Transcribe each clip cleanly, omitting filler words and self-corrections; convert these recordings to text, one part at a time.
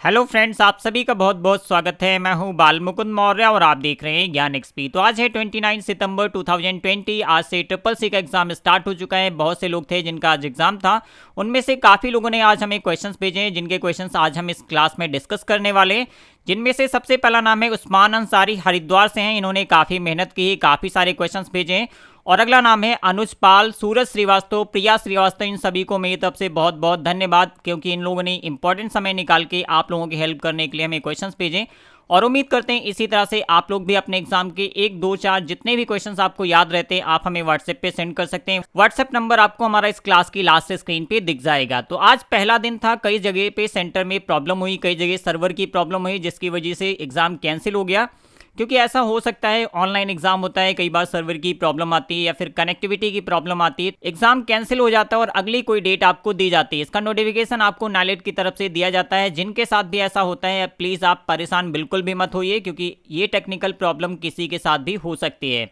Hello friends, आप सभी का बहुत बहुत स्वागत है। मैं हूं बाल मुकुंद मौर्य और आप देख रहे हैं ज्ञान एक्सपी। तो आज है 29 सितंबर 2020। आज से ट्रिपल सी का एग्जाम स्टार्ट हो चुका है। बहुत से लोग थे जिनका आज एग्जाम था, उनमें से काफ़ी लोगों ने आज हमें क्वेश्चंस भेजे हैं, जिनके क्वेश्चंस आज हम इस क्लास में डिस्कस करने वाले हैं। जिनमें से सबसे पहला नाम है उस्मान अंसारी, हरिद्वार से हैं। इन्होंने काफ़ी मेहनत की है, काफ़ी सारे क्वेश्चंस भेजे हैं। और अगला नाम है अनुज पाल, सूरज श्रीवास्तव, प्रिया श्रीवास्तव। इन सभी को मेरी तरफ से बहुत बहुत धन्यवाद, क्योंकि इन लोगों ने इंपॉर्टेंट समय निकाल के आप लोगों की हेल्प करने के लिए हमें क्वेश्चंस भेजें। और उम्मीद करते हैं इसी तरह से आप लोग भी अपने एग्जाम के 1, 2, 4 जितने भी क्वेश्चंस आपको याद रहते हैं आप हमें व्हाट्सएप पे सेंड कर सकते हैं। व्हाट्सएप नंबर आपको हमारा इस क्लास की लास्ट से स्क्रीन पे दिख जाएगा। तो आज पहला दिन था, कई जगह पे सेंटर में प्रॉब्लम हुई, कई जगह सर्वर की प्रॉब्लम हुई, जिसकी वजह से एग्जाम कैंसिल हो गया। क्योंकि ऐसा हो सकता है, ऑनलाइन एग्जाम होता है, कई बार सर्वर की प्रॉब्लम आती है या फिर कनेक्टिविटी की प्रॉब्लम आती है, एग्जाम कैंसिल हो जाता है और अगली कोई डेट आपको दी जाती है। इसका नोटिफिकेशन आपको नाइलेट की तरफ से दिया जाता है। जिनके साथ भी ऐसा होता है, प्लीज़ आप परेशान बिल्कुल भी मत होइए, क्योंकि ये टेक्निकल प्रॉब्लम किसी के साथ भी हो सकती है।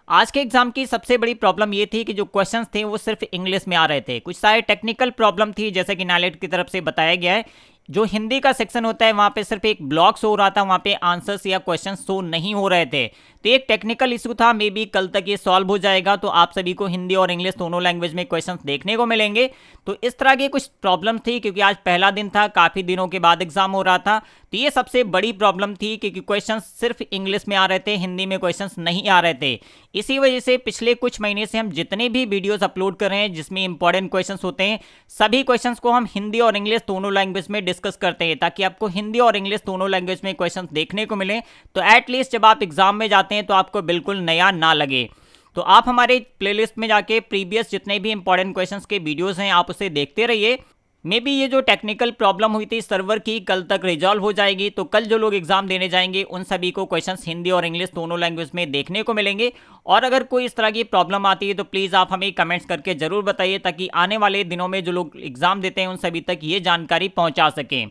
आज के एग्जाम की सबसे बड़ी प्रॉब्लम ये थी कि जो क्वेश्चंस थे वो सिर्फ इंग्लिश में आ रहे थे। कुछ सारे टेक्निकल प्रॉब्लम थी, जैसे कि नाइलेट की तरफ से बताया गया है। जो हिंदी का सेक्शन होता है वहाँ पे सिर्फ एक ब्लॉक शो हो रहा था, वहाँ पे आंसर्स या क्वेश्चंस शो नहीं हो रहे थे। तो एक टेक्निकल इशू था, मे बी कल तक ये सॉल्व हो जाएगा, तो आप सभी को हिंदी और इंग्लिश दोनों लैंग्वेज में क्वेश्चंस देखने को मिलेंगे। तो इस तरह की कुछ प्रॉब्लम थी, क्योंकि आज पहला दिन था, काफ़ी दिनों के बाद एग्जाम हो रहा था। तो ये सबसे बड़ी प्रॉब्लम थी, क्योंकि क्वेश्चन सिर्फ इंग्लिश में आ रहे थे, हिंदी में क्वेश्चन नहीं आ रहे थे। इसी वजह से पिछले कुछ महीने से हम जितने भी वीडियोस अपलोड कर रहे हैं जिसमें इंपॉर्टेंट क्वेश्चंस होते हैं, सभी क्वेश्चंस को हम हिंदी और इंग्लिश दोनों लैंग्वेज में डिस्कस करते हैं, ताकि आपको हिंदी और इंग्लिश दोनों लैंग्वेज में क्वेश्चंस देखने को मिले। तो एटलीस्ट जब आप एग्जाम में जाते हैं तो आपको बिल्कुल नया ना लगे। तो आप हमारे प्लेलिस्ट में जाके प्रीवियस जितने भी इंपॉर्टेंट क्वेश्चंस के वीडियोस हैं आप उसे देखते रहिए। मे बी ये जो टेक्निकल प्रॉब्लम हुई थी सर्वर की, कल तक रिजॉल्व हो जाएगी। तो कल जो लोग एग्जाम देने जाएंगे उन सभी को क्वेश्चंस हिंदी और इंग्लिश दोनों लैंग्वेज में देखने को मिलेंगे। और अगर कोई इस तरह की प्रॉब्लम आती है तो प्लीज़ आप हमें कमेंट्स करके ज़रूर बताइए, ताकि आने वाले दिनों में जो लोग एग्जाम देते हैं उन सभी तक ये जानकारी पहुँचा सकें।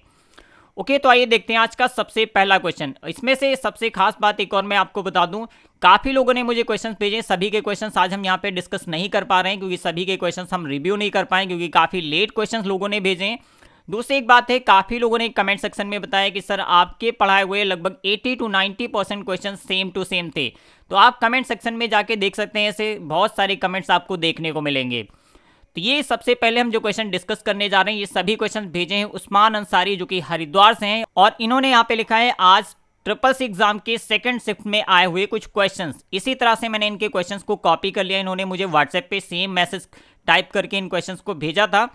ओके, तो आइए देखते हैं आज का सबसे पहला क्वेश्चन। इसमें से सबसे खास बात एक और मैं आपको बता दूं, काफ़ी लोगों ने मुझे क्वेश्चंस भेजे। सभी के क्वेश्चंस आज हम यहाँ पे डिस्कस नहीं कर पा रहे हैं, क्योंकि सभी के क्वेश्चंस हम रिव्यू नहीं कर पाए, क्योंकि काफ़ी लेट क्वेश्चंस लोगों ने भेजे हैं। दूसरी एक बात है, काफ़ी लोगों ने कमेंट सेक्शन में बताया कि सर आपके पढ़ाए हुए लगभग 80 to 90% question same to same थे। तो आप कमेंट सेक्शन में जाके देख सकते हैं, ऐसे बहुत सारे कमेंट्स आपको देखने को मिलेंगे। तो ये सबसे पहले हम जो क्वेश्चन डिस्कस करने जा रहे हैं, ये सभी क्वेश्चन भेजे हैं उस्मान अंसारी, जो कि हरिद्वार से हैं। और इन्होंने यहाँ पे लिखा है आज ट्रिपल सी एग्जाम के सेकंड शिफ्ट में आए हुए कुछ क्वेश्चंस। इसी तरह से मैंने इनके क्वेश्चंस को कॉपी कर लिया। इन्होंने मुझे व्हाट्सएप पे सेम मैसेज टाइप करके इन क्वेश्चंस को भेजा था।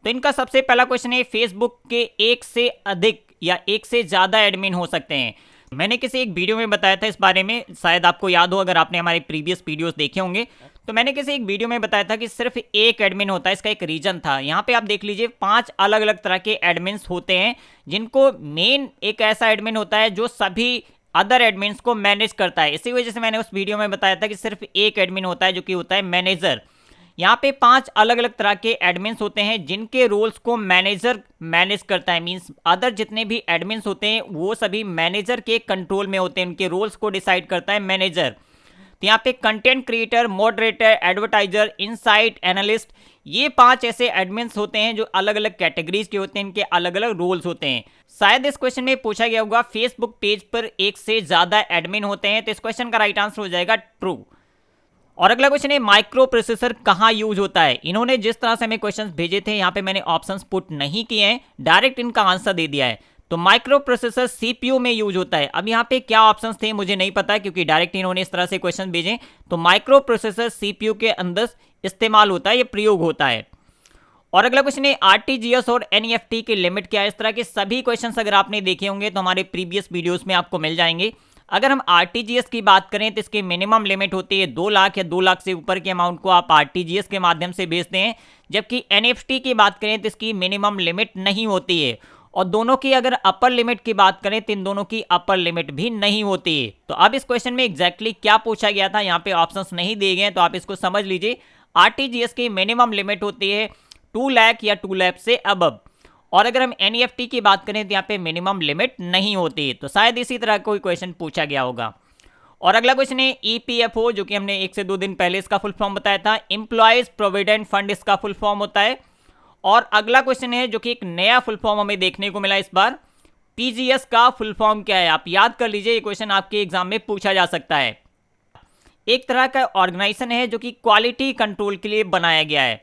तो इनका सबसे पहला क्वेश्चन है, फेसबुक के एक से अधिक या एक से ज़्यादा एडमिन हो सकते हैं। मैंने किसी एक वीडियो में बताया था इस बारे में, शायद आपको याद हो अगर आपने हमारे प्रीवियस वीडियोस देखे होंगे। तो मैंने किसी एक वीडियो में बताया था कि सिर्फ एक एडमिन होता है। इसका एक रीजन था, यहाँ पे आप देख लीजिए 5 अलग अलग तरह के एडमिन्स होते हैं, जिनको मेन एक ऐसा एडमिन होता है जो सभी अदर एडमिन्स को मैनेज करता है। इसी वजह से मैंने उस वीडियो में बताया था कि सिर्फ एक एडमिन होता है, जो कि होता है मैनेजर। यहाँ पे 5 अलग अलग तरह के एडमिन्स होते हैं, जिनके रोल्स को मैनेजर मैनेज करता है। मींस अदर जितने भी एडमिन्स होते हैं वो सभी मैनेजर के कंट्रोल में होते हैं, उनके रोल्स को डिसाइड करता है मैनेजर। तो यहाँ पे content creator, moderator, advertiser, insight analyst, ये 5 ऐसे एडमिन्स होते हैं जो अलग अलग कैटेगरीज के होते हैं, इनके अलग अलग रोल्स होते हैं। शायद इस क्वेश्चन में पूछा गया होगा फेसबुक पेज पर एक से ज्यादा एडमिन होते हैं, तो इस क्वेश्चन का राइट आंसर हो जाएगा ट्रू। और अगला क्वेश्चन है, माइक्रो प्रोसेसर कहाँ यूज होता है। इन्होंने जिस तरह से हमें क्वेश्चंस भेजे थे, यहाँ पे मैंने ऑप्शंस पुट नहीं किए हैं, डायरेक्ट इनका आंसर दे दिया है। तो माइक्रो प्रोसेसर सीपीयू में यूज होता है। अब यहाँ पे क्या ऑप्शंस थे मुझे नहीं पता, क्योंकि डायरेक्ट इन्होंने इस तरह से क्वेश्चन भेजे। तो माइक्रो प्रोसेसर सीपीयू के अंदर इस्तेमाल होता है, ये प्रयोग होता है। और अगला क्वेश्चन है, आरटीजीएस और एनईएफटी की लिमिट क्या है। इस तरह के सभी क्वेश्चंस अगर आपने देखे होंगे तो हमारे प्रीवियस वीडियोस में आपको मिल जाएंगे। अगर हम आरटीजीएस की बात करें तो इसकी मिनिमम लिमिट होती है 2 लाख या 2 लाख से ऊपर के अमाउंट को आप आरटीजीएस के माध्यम से भेजते हैं। जबकि एनईएफटी की बात करें तो इसकी मिनिमम लिमिट नहीं होती है। और दोनों की अगर अपर लिमिट की बात करें तो इन दोनों की अपर लिमिट भी नहीं होती है। तो अब इस क्वेश्चन में एग्जैक्टली क्या पूछा गया था, यहाँ पे ऑप्शंस नहीं दिए गए, तो आप इसको समझ लीजिए। आरटीजीएस की मिनिमम लिमिट होती है 2 लाख या 2 लाख से अबव। और अगर हम एनईएफटी की बात करें तो यहाँ पे मिनिमम लिमिट नहीं होती। तो शायद इसी तरह कोई क्वेश्चन पूछा गया होगा। और अगला क्वेश्चन है, ईपीएफओ, जो कि हमने 1 से 2 दिन पहले इसका फुल फॉर्म बताया था। एम्प्लॉयज प्रोविडेंट फंड इसका फुल फॉर्म होता है। और अगला क्वेश्चन है जो कि एक नया फुल फॉर्म हमें देखने को मिला इस बार, पीजीएस का फुल फॉर्म क्या है? आप याद कर लीजिए, ये क्वेश्चन आपके एग्जाम में पूछा जा सकता है। एक तरह का ऑर्गेनाइजेशन है जो कि क्वालिटी कंट्रोल के लिए बनाया गया है।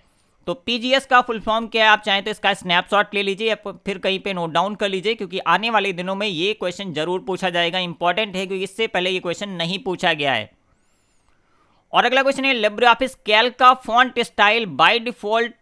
तो पीजीएस का फुल फॉर्म क्या है? आप चाहें तो इसका स्नैपशॉट ले लीजिए या फिर कहीं पे नोट डाउन कर लीजिए, क्योंकि आने वाले दिनों में ये क्वेश्चन जरूर पूछा जाएगा। इंपॉर्टेंट है क्योंकि इससे पहले ये क्वेश्चन नहीं पूछा गया है। और अगला क्वेश्चन है, लिब्रियोफिस कैल्क का फॉन्ट स्टाइल बाय डिफॉल्ट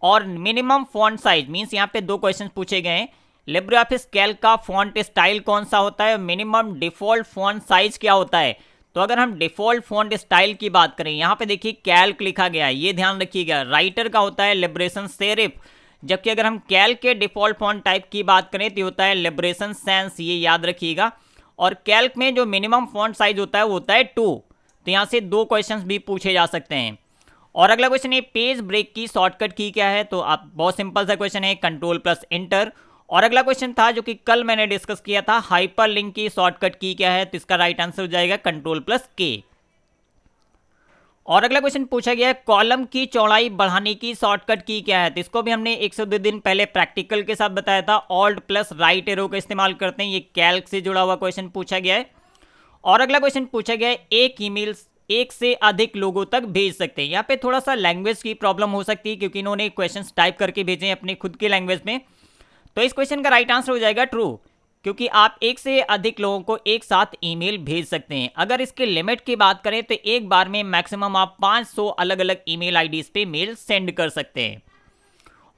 और मिनिमम फॉन्ट साइज। मींस यहाँ पे दो क्वेश्चन पूछे गए हैं। लिब्रियोफिस कैल्क का फॉन्ट स्टाइल कौन सा होता है, मिनिमम डिफॉल्ट फॉन्ट साइज क्या होता है? तो अगर हम डिफॉल्ट फॉन्ट स्टाइल की बात करें, यहाँ पे देखिए कैल्क लिखा गया है, ये ध्यान रखिएगा। राइटर का होता है लिबरेशन सेरिफ, जबकि अगर हम कैल्क के डिफॉल्ट फॉन्ट टाइप की बात करें तो होता है लिबरेशन सैंस, ये याद रखिएगा। और कैल्क में जो मिनिमम फॉन्ट साइज होता है वो होता है 2। तो यहाँ से दो क्वेश्चंस भी पूछे जा सकते हैं। और अगला क्वेश्चन है, पेज ब्रेक की शॉर्टकट की क्या है? तो आप बहुत सिंपल सा क्वेश्चन है, कंट्रोल प्लस इंटर। और अगला क्वेश्चन था जो कि कल मैंने डिस्कस किया था, हाइपर लिंक की शॉर्टकट की क्या है? तो इसका राइट आंसर हो जाएगा कंट्रोल प्लस के। और अगला क्वेश्चन पूछा गया है, कॉलम की चौड़ाई बढ़ाने की शॉर्टकट की क्या है? तो इसको भी हमने 102 दिन पहले प्रैक्टिकल के साथ बताया था। ऑल्ट प्लस राइट एरो का इस्तेमाल करते हैं। ये कैल्क से जुड़ा हुआ क्वेश्चन पूछा गया है। और अगला क्वेश्चन पूछा गया है, एक ईमेल एक से अधिक लोगों तक भेज सकते हैं। यहाँ पे थोड़ा सा लैंग्वेज की प्रॉब्लम हो सकती है क्योंकि इन्होंने क्वेश्चंस टाइप करके भेजे हैं अपने खुद के लैंग्वेज में। तो इस क्वेश्चन का राइट आंसर हो जाएगा ट्रू, क्योंकि आप एक से अधिक लोगों को एक साथ ईमेल भेज सकते हैं। अगर इसके लिमिट की बात करें तो एक बार में मैक्सिमम आप 500 अलग अलग ईमेल आईडीज पे मेल सेंड कर सकते हैं।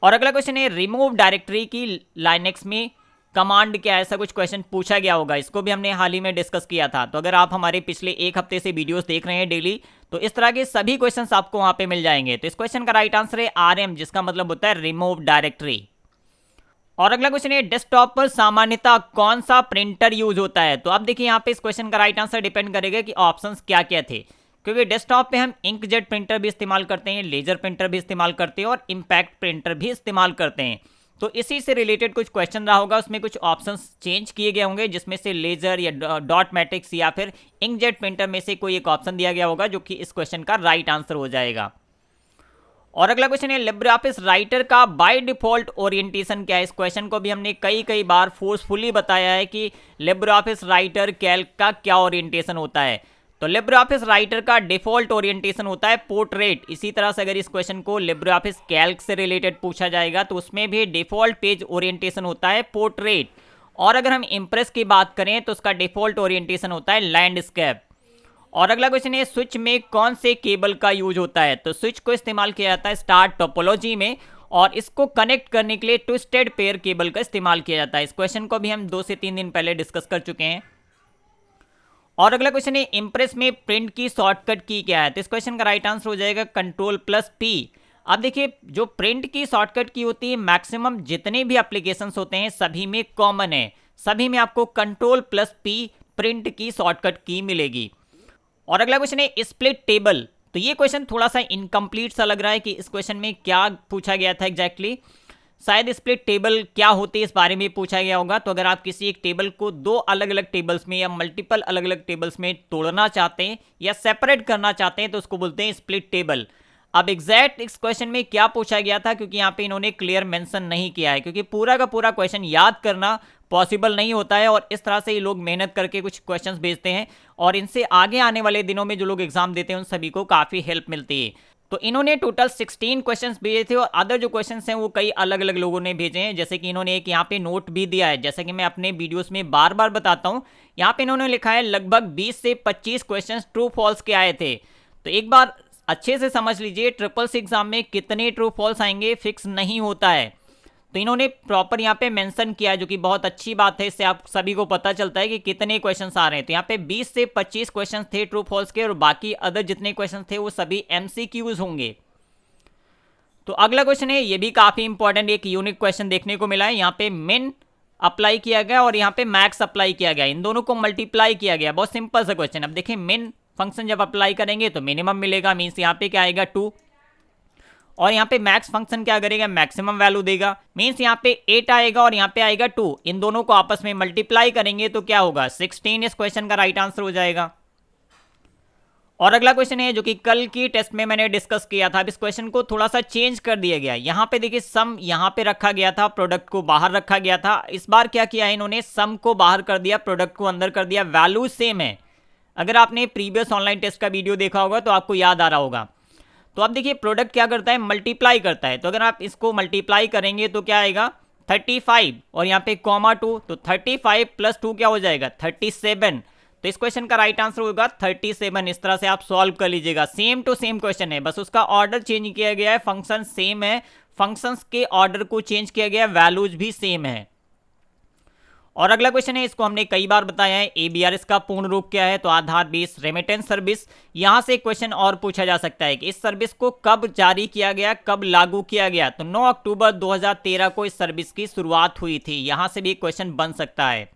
और अगला क्वेश्चन है, रिमूव डायरेक्टरी की लाइनेक्स में कमांड क्या है? ऐसा कुछ क्वेश्चन पूछा गया होगा। इसको भी हमने हाल ही में डिस्कस किया था। तो अगर आप हमारे पिछले एक हफ्ते से वीडियोस देख रहे हैं डेली, तो इस तरह के सभी क्वेश्चंस आपको वहां पे मिल जाएंगे। तो इस क्वेश्चन का राइट आंसर है आरएम, जिसका मतलब होता है रिमूव डायरेक्टरी। और अगला क्वेश्चन है, डेस्कटॉप पर सामान्यतः कौन सा प्रिंटर यूज होता है? तो आप देखिए यहाँ पे इस क्वेश्चन का राइट आंसर डिपेंड करेगा कि ऑप्शंस क्या क्या थे, क्योंकि डेस्कटॉप पे हम इंकजेट प्रिंटर भी इस्तेमाल करते हैं, लेजर प्रिंटर भी इस्तेमाल करते हैं और इम्पैक्ट प्रिंटर भी इस्तेमाल करते हैं। तो इसी से रिलेटेड कुछ क्वेश्चन रहा होगा, उसमें कुछ ऑप्शंस चेंज किए गए होंगे, जिसमें से लेजर या डॉट मैट्रिक्स या फिर इंकजेट प्रिंटर में से कोई एक ऑप्शन दिया गया होगा, जो कि इस क्वेश्चन का राइट आंसर हो जाएगा। और अगला क्वेश्चन है, लिब्रियोफिस राइटर का बाय डिफॉल्ट ओरिएंटेशन क्या है? इस क्वेश्चन को भी हमने कई बार फोर्सफुली बताया है कि लिब्रियोफिस राइटर कैल्क का क्या ओरिएंटेशन होता है। तो लिब्रियोफिस राइटर का डिफॉल्ट ओरिएंटेशन होता है पोर्ट्रेट। इसी तरह से अगर इस क्वेश्चन को लिब्रियोफिस कैल्क से रिलेटेड पूछा जाएगा तो उसमें भी डिफॉल्ट पेज ओरिएंटेशन होता है पोर्ट्रेट। और अगर हम इम्प्रेस की बात करें तो उसका डिफॉल्ट ओरिएंटेशन होता है लैंडस्केप। और अगला क्वेश्चन है, स्विच में कौन से केबल का यूज होता है? तो स्विच को इस्तेमाल किया जाता है स्टार टोपोलॉजी में, और इसको कनेक्ट करने के लिए ट्विस्टेड पेयर केबल का इस्तेमाल किया जाता है। इस क्वेश्चन को भी हम 2 से 3 दिन पहले डिस्कस कर चुके हैं। और अगला क्वेश्चन है, इम्प्रेस में प्रिंट की शॉर्टकट की क्या है? तो इस क्वेश्चन का राइट आंसर हो जाएगा कंट्रोल प्लस पी। अब देखिए, जो प्रिंट की शॉर्टकट की होती है मैक्सिमम जितने भी एप्लीकेशंस होते हैं सभी में कॉमन है, सभी में आपको कंट्रोल प्लस पी प्रिंट की शॉर्टकट की मिलेगी। और अगला क्वेश्चन है, स्प्लिट टेबल। तो ये क्वेश्चन थोड़ा सा इनकम्प्लीट सा लग रहा है कि इस क्वेश्चन में क्या पूछा गया था एग्जैक्टली। शायद स्प्लिट टेबल क्या होती है इस बारे में पूछा गया होगा। तो अगर आप किसी एक टेबल को 2 अलग अलग टेबल्स में या मल्टीपल अलग अलग टेबल्स में तोड़ना चाहते हैं या सेपरेट करना चाहते हैं तो उसको बोलते हैं स्प्लिट टेबल। अब एग्जैक्ट इस क्वेश्चन में क्या पूछा गया था, क्योंकि यहाँ पे इन्होंने क्लियर मेंशन नहीं किया है, क्योंकि पूरा का पूरा क्वेश्चन याद करना पॉसिबल नहीं होता है। और इस तरह से ये लोग मेहनत करके कुछ क्वेश्चंस भेजते हैं और इनसे आगे आने वाले दिनों में जो लोग एग्जाम देते हैं उन सभी को काफ़ी हेल्प मिलती है। तो इन्होंने टोटल 16 क्वेश्चंस भेजे थे और अदर जो क्वेश्चंस हैं वो कई अलग अलग लोगों ने भेजे हैं। जैसे कि इन्होंने एक यहाँ पे नोट भी दिया है, जैसे कि मैं अपने वीडियोस में बार बार बताता हूँ। यहाँ पे इन्होंने लिखा है लगभग 20 से 25 क्वेश्चंस ट्रू फॉल्स के आए थे। तो एक बार अच्छे से समझ लीजिए, ट्रिपल सी एग्जाम में कितने ट्रू फॉल्स आएंगे फिक्स नहीं होता है। तो इन्होंने प्रॉपर यहाँ पे मेंशन किया है, जो कि बहुत अच्छी बात है। इससे आप सभी को पता चलता है कि कितने क्वेश्चंस आ रहे हैं। तो यहाँ पे 20 से 25 क्वेश्चंस थे ट्रू फॉल्स के, और बाकी अदर जितने क्वेश्चंस थे वो सभी एमसीक्यूज होंगे। तो अगला क्वेश्चन है, ये भी काफी इंपॉर्टेंट, एक यूनिक क्वेश्चन देखने को मिला है। यहाँ पे मिन अप्लाई किया गया और यहाँ पे मैक्स अप्लाई किया गया, इन दोनों को मल्टीप्लाई किया गया। बहुत सिंपल सा क्वेश्चन। अब देखिए, मिन फंक्शन जब अप्लाई करेंगे तो मिनिमम मिलेगा, मीन्स यहाँ पे क्या आएगा 2, और यहाँ पे मैक्स फंक्शन क्या करेगा, मैक्सिमम वैल्यू देगा, मीन्स यहाँ पे 8 आएगा और यहाँ पे आएगा 2। इन दोनों को आपस में मल्टीप्लाई करेंगे तो क्या होगा 16। इस क्वेश्चन का राइट आंसर हो जाएगा। और अगला क्वेश्चन है जो कि कल की टेस्ट में मैंने डिस्कस किया था। अब इस क्वेश्चन को थोड़ा सा चेंज कर दिया गया। यहाँ पे देखिए सम यहाँ पे रखा गया था, प्रोडक्ट को बाहर रखा गया था। इस बार क्या किया है इन्होंने, सम को बाहर कर दिया, प्रोडक्ट को अंदर कर दिया, वैल्यू सेम है। अगर आपने प्रीवियस ऑनलाइन टेस्ट का वीडियो देखा होगा तो आपको याद आ रहा होगा। तो अब देखिए प्रोडक्ट क्या करता है, मल्टीप्लाई करता है। तो अगर आप इसको मल्टीप्लाई करेंगे तो क्या आएगा 35 और यहाँ पे कॉमा 2, तो 35 प्लस 2 क्या हो जाएगा 37। तो इस क्वेश्चन का राइट आंसर होगा 37। इस तरह से आप सॉल्व कर लीजिएगा। सेम टू सेम क्वेश्चन है, बस उसका ऑर्डर चेंज किया गया है, फंक्शन सेम है, फंक्शंस के ऑर्डर को चेंज किया गया है, वैल्यूज भी सेम है। और अगला क्वेश्चन है, इसको हमने कई बार बताया है, एबीआरएस का पूर्ण रूप क्या है, तो आधार बेस्ड रेमिटेंस सर्विस। यहां से क्वेश्चन और पूछा जा सकता है कि इस सर्विस को कब जारी किया गया, कब लागू किया गया, तो 9 अक्टूबर 2013 को इस सर्विस की शुरुआत हुई थी। यहां से भी क्वेश्चन बन सकता है।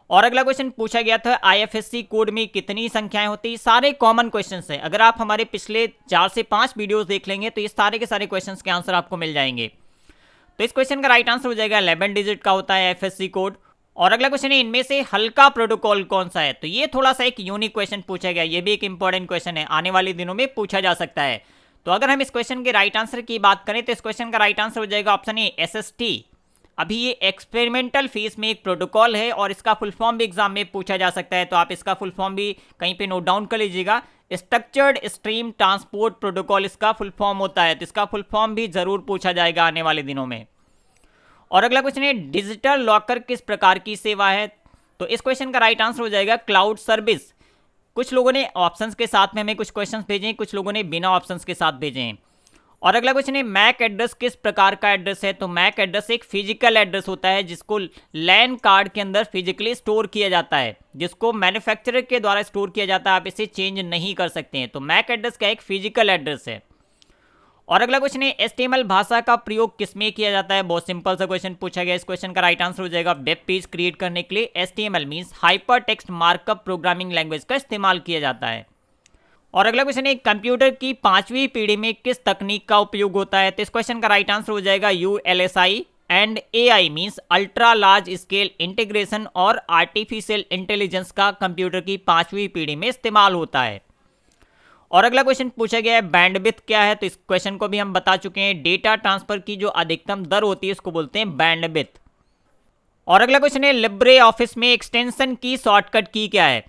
और अगला क्वेश्चन पूछा गया था आईएफएससी कोड में कितनी संख्याएं होती, सारे कॉमन क्वेश्चंस हैं। अगर आप हमारे पिछले 4 से 5 वीडियोस देख लेंगे तो ये सारे के सारे क्वेश्चंस के आंसर आपको मिल जाएंगे। तो इस क्वेश्चन का राइट आंसर हो जाएगा 11 डिजिट का होता है आईएफएससी कोड। और अगला क्वेश्चन है, इनमें से हल्का प्रोटोकॉल कौन सा है, तो ये थोड़ा सा एक यूनिक क्वेश्चन पूछा गया। ये भी एक इंपॉर्टेंट क्वेश्चन है, आने वाले दिनों में पूछा जा सकता है। तो अगर हम इस क्वेश्चन के राइट आंसर की बात करें तो इस क्वेश्चन का राइट आंसर हो जाएगा ऑप्शन ए एसएसटी। अभी ये एक्सपेरिमेंटल फेज में एक प्रोटोकॉल है और इसका फुल फॉर्म भी एग्जाम में पूछा जा सकता है, तो आप इसका फुल फॉर्म भी कहीं पे नोट डाउन कर लीजिएगा। स्ट्रक्चर्ड स्ट्रीम ट्रांसपोर्ट प्रोटोकॉल इसका फुल फॉर्म होता है, तो इसका फुल फॉर्म भी जरूर पूछा जाएगा आने वाले दिनों में। और अगला क्वेश्चन है, डिजिटल लॉकर किस प्रकार की सेवा है, तो इस क्वेश्चन का राइट आंसर हो जाएगा क्लाउड सर्विस। कुछ लोगों ने ऑप्शंस के साथ में हमें कुछ क्वेश्चंस भेजे हैं, कुछ लोगों ने बिना ऑप्शंस के साथ भेजे हैं। और अगला क्वेश्चन है, मैक एड्रेस किस प्रकार का एड्रेस है, तो मैक एड्रेस एक फिजिकल एड्रेस होता है जिसको लैन कार्ड के अंदर फिजिकली स्टोर किया जाता है, जिसको मैन्युफैक्चरर के द्वारा स्टोर किया जाता है, आप इसे चेंज नहीं कर सकते हैं। तो मैक एड्रेस का एक फिजिकल एड्रेस है। और अगला क्वेश्चन है, HTML भाषा का प्रयोग किसमें किया जाता है, बहुत सिंपल सा क्वेश्चन पूछा गया। इस क्वेश्चन का राइट आंसर हो जाएगा वेब पेज क्रिएट करने के लिए HTML means hyper text markup programming language का इस्तेमाल किया जाता है। और अगला क्वेश्चन है, कंप्यूटर की 5वीं पीढ़ी में किस तकनीक का उपयोग होता है, तो इस क्वेश्चन का राइट आंसर हो जाएगा ULSI and AI means ultra large scale integration और आर्टिफिशियल इंटेलिजेंस का कंप्यूटर की 5वीं पीढ़ी में इस्तेमाल होता है। और अगला क्वेश्चन पूछा गया है बैंडविड्थ क्या है, तो इस क्वेश्चन को भी हम बता चुके हैं। डेटा ट्रांसफर की जो अधिकतम दर होती है उसको बोलते हैं बैंडविड्थ। और अगला क्वेश्चन है, लिब्रे ऑफिस में एक्सटेंशन की शॉर्टकट की क्या है,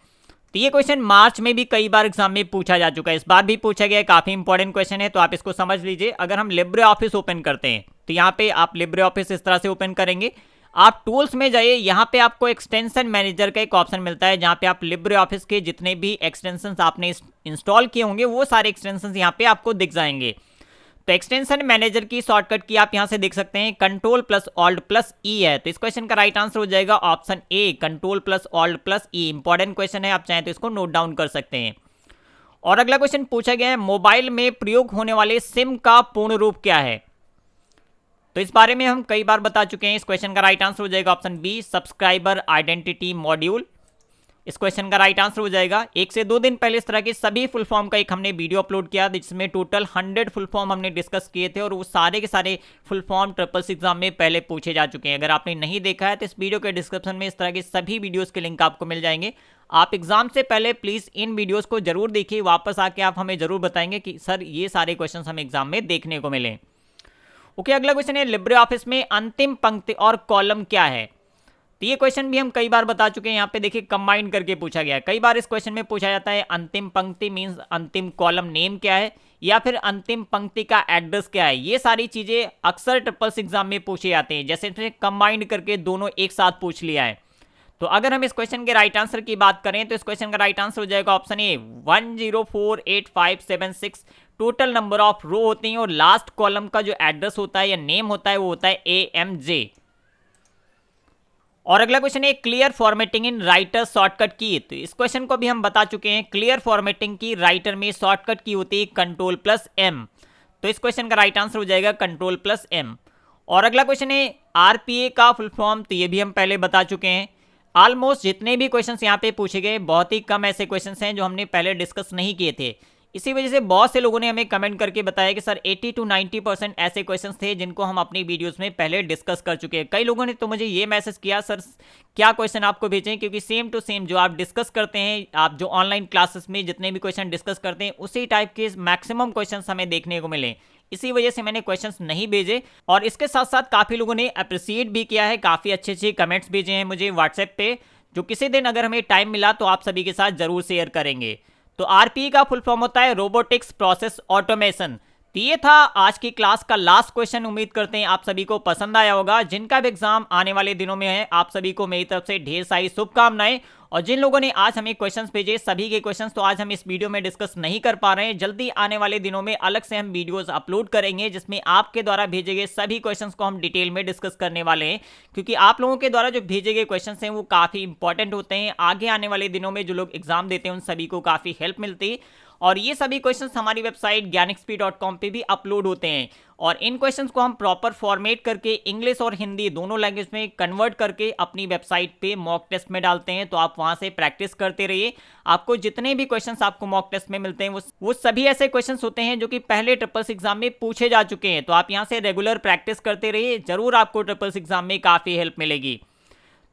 तो ये क्वेश्चन मार्च में भी कई बार एग्जाम में पूछा जा चुका है, इस बार भी पूछा गया है। काफी इंपॉर्टेंट क्वेश्चन है, तो आप इसको समझ लीजिए। अगर हम लिब्रे ऑफिस ओपन करते हैं तो यहाँ पे आप लिब्रे ऑफिस इस तरह से ओपन करेंगे, आप टूल्स में जाइए, यहाँ पे आपको एक्सटेंशन मैनेजर का एक ऑप्शन मिलता है जहाँ पे आप लिब्रे ऑफिस के जितने भी एक्सटेंशंस आपने इंस्टॉल किए होंगे वो सारे एक्सटेंशंस यहाँ पे आपको दिख जाएंगे। तो एक्सटेंशन मैनेजर की शॉर्टकट की आप यहाँ से देख सकते हैं Ctrl+Alt+E है, तो इस क्वेश्चन का राइट आंसर हो जाएगा ऑप्शन ए Ctrl+Alt+E। इंपॉर्टेंट क्वेश्चन है, आप चाहें तो इसको नोट डाउन कर सकते हैं। और अगला क्वेश्चन पूछा गया है, मोबाइल में प्रयोग होने वाले सिम का पूर्ण रूप क्या है, तो इस बारे में हम कई बार बता चुके हैं। इस क्वेश्चन का राइट आंसर हो जाएगा option B subscriber identity module. इस क्वेश्चन का राइट आंसर हो जाएगा 1 से 2 दिन पहले इस तरह के सभी फुल फॉर्म का एक हमने वीडियो अपलोड किया जिसमें टोटल 100 फुल फॉर्म हमने डिस्कस किए थे और वो सारे के सारे फुल फॉर्म ट्रिपल एग्जाम में पहले पूछे जा चुके हैं। अगर आपने नहीं देखा है तो इस वीडियो के डिस्क्रिप्शन में इस तरह के सभी वीडियोस के लिंक आपको मिल जाएंगे। आप एग्जाम से पहले प्लीज इन वीडियोस को जरूर देखिए, वापस आके आप हमें जरूर बताएंगे कि सर ये सारे क्वेश्चन हमें एग्जाम में देखने को मिले। ओके, अगला क्वेश्चन है, लिब्रे ऑफिस में अंतिम पंक्ति और कॉलम क्या है, तो ये क्वेश्चन भी हम कई बार बता चुके हैं। यहाँ पे देखिए कंबाइन करके पूछा गया है। कई बार इस क्वेश्चन में पूछा जाता है अंतिम पंक्ति मींस अंतिम कॉलम नेम क्या है या फिर अंतिम पंक्ति का एड्रेस क्या है। ये सारी चीजें अक्सर ट्रिपल्स एग्जाम में पूछे जाते हैं, जैसे कंबाइंड करके दोनों एक साथ पूछ लिया है। तो अगर हम इस क्वेश्चन के राइट आंसर की बात करें तो इस क्वेश्चन का राइट आंसर हो जाएगा option A 104856 total number of row होते हैं और लास्ट कॉलम का जो एड्रेस होता है या नेम होता है वो होता है AMJ। और अगला क्वेश्चन है, clear formatting in writer shortcut की, तो इस क्वेश्चन को भी हम बता चुके हैं। क्लियर फॉर्मेटिंग की राइटर में शॉर्टकट की होती है Ctrl+M, तो इस क्वेश्चन का राइट आंसर हो जाएगा Ctrl+M। और अगला क्वेश्चन है RPA का फुल फॉर्म, तो ये भी हम पहले बता चुके हैं। ऑलमोस्ट जितने भी क्वेश्चंस यहाँ पे पूछे गए बहुत ही कम ऐसे क्वेश्चंस हैं जो हमने पहले डिस्कस नहीं किए थे। इसी वजह से बहुत से लोगों ने हमें कमेंट करके बताया कि सर 80 to 90% ऐसे क्वेश्चंस थे जिनको हम अपनी वीडियोस में पहले डिस्कस कर चुके हैं। कई लोगों ने तो मुझे ये मैसेज किया, सर क्या क्वेश्चन आपको भेजें, क्योंकि सेम टू सेम जो आप डिस्कस करते हैं, आप जो ऑनलाइन क्लासेस में जितने भी क्वेश्चन डिस्कस करते हैं उसी टाइप के मैक्सिमम क्वेश्चंस हमें देखने को मिले। इसी वजह से मैंने क्वेश्चंस नहीं भेजे। और इसके साथ साथ काफ़ी लोगों ने अप्रिशिएट भी किया है, काफ़ी अच्छे अच्छे कमेंट्स भेजे हैं मुझे व्हाट्सएप पे, जो किसी दिन अगर हमें टाइम मिला तो आप सभी के साथ जरूर शेयर करेंगे। तो आरपीई का फुल फॉर्म होता है रोबोटिक्स प्रोसेस ऑटोमेशन। तो ये था आज की क्लास का लास्ट क्वेश्चन। उम्मीद करते हैं आप सभी को पसंद आया होगा। जिनका भी एग्जाम आने वाले दिनों में है, आप सभी को मेरी तरफ से ढेर सारी शुभकामनाएं। और जिन लोगों ने आज हमें क्वेश्चंस भेजे, सभी के क्वेश्चंस तो आज हम इस वीडियो में डिस्कस नहीं कर पा रहे हैं। जल्दी आने वाले दिनों में अलग से हम वीडियोस अपलोड करेंगे जिसमें आपके द्वारा भेजे गए सभी क्वेश्चंस को हम डिटेल में डिस्कस करने वाले हैं, क्योंकि आप लोगों के द्वारा जो भेजे गए क्वेश्चंस हैं वो काफ़ी इंपॉर्टेंट होते हैं। आगे आने वाले दिनों में जो लोग एग्जाम देते हैं उन सभी को काफ़ी हेल्प मिलती है। और ये सभी क्वेश्चंस हमारी वेबसाइट ज्ञानxp.com पे भी अपलोड होते हैं। और इन क्वेश्चंस को हम प्रॉपर फॉर्मेट करके इंग्लिश और हिंदी दोनों लैंग्वेज में कन्वर्ट करके अपनी वेबसाइट पे मॉक टेस्ट में डालते हैं। तो आप वहां से प्रैक्टिस करते रहिए। आपको जितने भी क्वेश्चंस आपको मॉक टेस्ट में मिलते हैं वो सभी ऐसे क्वेश्चंस होते हैं जो कि पहले ट्रिपल्स एग्जाम में पूछे जा चुके हैं। तो आप यहाँ से रेगुलर प्रैक्टिस करते रहिए, जरूर आपको ट्रिपल्स एग्जाम में काफ़ी हेल्प मिलेगी।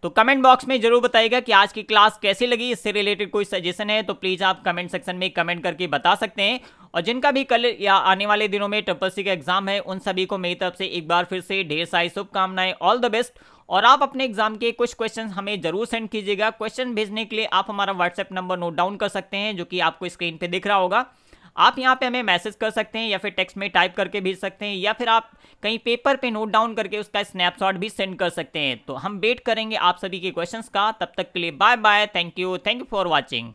तो कमेंट बॉक्स में जरूर बताइएगा कि आज की क्लास कैसी लगी। इससे रिलेटेड कोई सजेशन है तो प्लीज़ आप कमेंट सेक्शन में कमेंट करके बता सकते हैं। और जिनका भी कल या आने वाले दिनों में ट्रिपल सी का एग्जाम है, उन सभी को मेरी तरफ से एक बार फिर से ढेर सारी शुभकामनाएं। All the best. और आप अपने एग्जाम के कुछ क्वेश्चन हमें जरूर सेंड कीजिएगा। क्वेश्चन भेजने के लिए आप हमारा व्हाट्सएप नंबर नोट डाउन कर सकते हैं, जो कि आपको स्क्रीन पे दिख रहा होगा। आप यहाँ पे हमें मैसेज कर सकते हैं या फिर टेक्स्ट में टाइप करके भेज सकते हैं, या फिर आप कहीं पेपर पे नोट डाउन करके उसका स्नैपशॉट भी सेंड कर सकते हैं। तो हम वेट करेंगे आप सभी के क्वेश्चंस का। तब तक के लिए bye bye, thank you for watching.